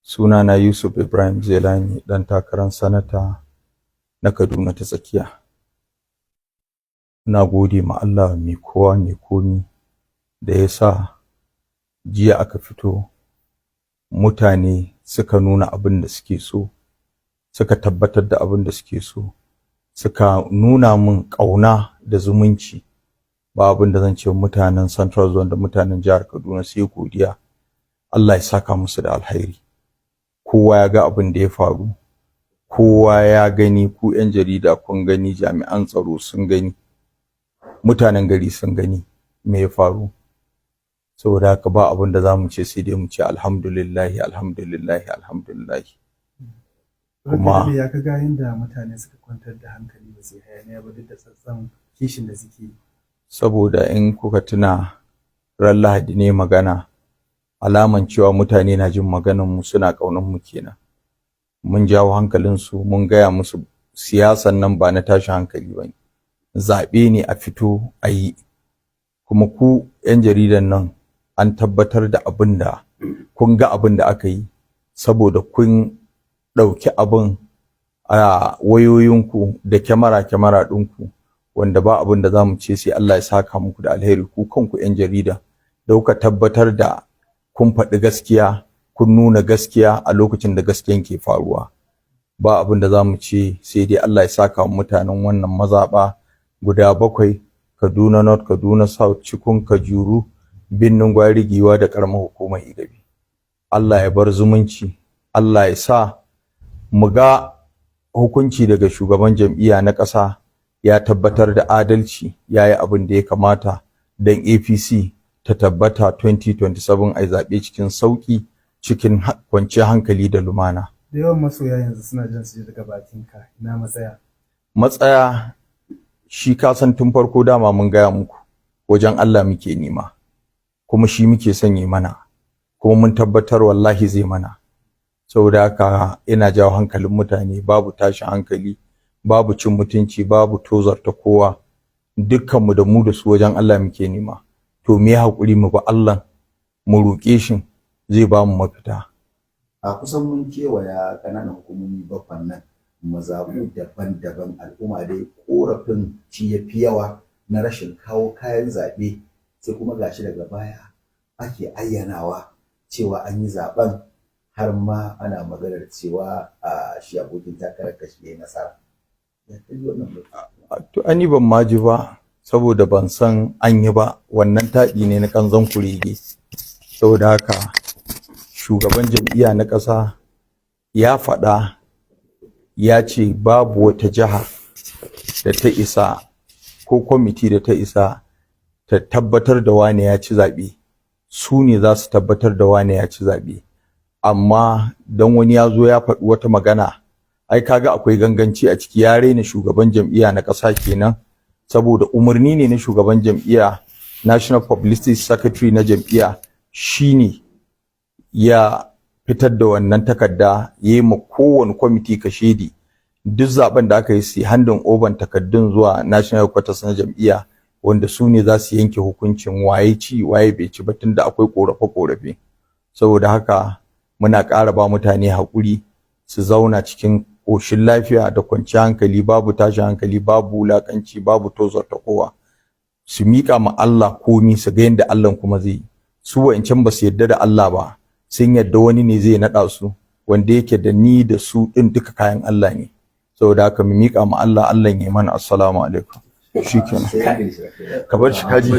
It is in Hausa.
Sunana Yusuf Ibrahim Zelani, ɗan takarar sanata na Kaduna ta Tsakiya. Ina gode ma Allah mai kowa mai komi da ya sa jiya aka fito mutane suka nuna abin da suke so, suka tabbatar da abin da suke so, suka nuna min ƙauna da zumunci. Ba abin da zan ce mutanen Central Zone da mutanen jihar Kaduna sai godiya. Allah ya saka musu da alheri. Kowa ya ga abin da ya faru, kowa ya gani, ku 'yan jarida kun gani, jami'an tsaro sun gani, mutanen gari sun gani me ya faru. Saboda haka ba abin da zamu ce sai dai mu ce alhamdulillahi alhamdulillahi alhamdulillahi. Kuma ya ka ga yanda mutane suka kwantar da hankali ba sai hayaniya ba duk da tsantsan kishin da suke. Saboda in kuka tuna ran Lahadi ne magana, alaman cewa mutane na jin maganar mu, suna ƙaunar mu kenan. Mun jawo hankalin su, mun gaya musu siyasan nan ba na tashin hankali bane, zaɓe ne a fito a yi. Kuma ku 'yan jaridan nan an tabbatar da abin da kun ga abin da aka yi, saboda kun ɗauki abin a wayoyinku da kyamara ɗinku, wanda ba abin da za mu ce sai Allah ya saka muku da alheri. Ku kanku 'yan jarida da kuka tabbatar da kun faɗi gaskiya, kun nuna gaskiya a lokacin da gaskiyan ke faruwa. Ba abin da za mu ce sai dai Allah ya saka wa mutanen wannan mazaɓa guda 7, Kaduna North, Kaduna South, Cikun, Kajuru, Birnin Gwari, Giwa da ƙaramar hukumar Igabi. Allah ya bar zumunci, Allah ya sa mu ga hukunci daga shugaban jam'iyya na ƙasa ya tabbatar da adalci, ya yi abin da ya kamata don APC ta tabbata 2027 ai zaɓe cikin sauƙi, cikin kwanciyar hankali da lumana. Da yawan masoya yanzu suna jin su daga bakinka, ina matsaya? Matsaya shi ka san tun farko dama mun gaya muku, wajen Allah muke nema, kuma shi muke sanye mana, kuma mun tabbatar wallahi zai mana. Saboda haka ina jawo hankalin mutane, babu tashin hankali, babu cin mutunci, babu tozarta kowa. Dukkanmu da mu da su wajen Allah muke nema. To me haƙuri mu ba Allah, mu roƙe shi zai ba mu mafita. A kusan mun kewaya ƙananan hukumomi bakwan nan, mazaɓu daban-daban, al'umma dai ƙorafin ci ya fi yawa na rashin kawo kayan zaɓe, sai kuma gashi daga baya ake ayyanawa cewa an yi zaɓen, har ma ana maganar cewa shi abokin takarar kashi ya yi nasara. To ani ban ma ji ba, saboda ban san an yi ba, wannan taɗi ne na kanzon kurege. Saboda haka shugaban jam'iyya na ƙasa ya faɗa, ya ce babu wata jiha da ta isa ko kwamiti da ta isa ta tabbatar da wane ya ci zaɓe. Su ne za su tabbatar da wane ya ci zaɓe. Amma don wani ya zo ya faɗi wata magana, ai kaga akwai ganganci a ciki, ya raina shugaban jam'iyya na ƙasa kenan. Saboda umarni ne na shugaban jam'iyya, National Publicity Secretary na jam'iyya shine ya fitar da wannan takarda, ya yi ma kowane kwamiti kashedi, duk zaben da aka yi su handin oban takardun zuwa National Headquarters na jam'iyya, wanda su ne za su yanke hukuncin waye ci waye bai ci ba, tunda akwai korafe-korafe. Saboda haka muna ƙara ba mutane haƙuri, su zauna cikin ƙoshin lafiya da kwanciyar hankali, babu tashin hankali, babu wulaƙanci, babu tozarta kowa. Su miƙa ma Allah komi, su ga yadda Allah kuma zai yi. Su wa'incan ba su yarda da Allah ba, sun yarda wani ne zai naɗa su, wanda yake da ni da su ɗin duka kayan Allah ne. Saboda haka mu miƙa ma Allah, Allah ya mana. Assalamu alaikum. Shikenan. Ka bar shi kaji.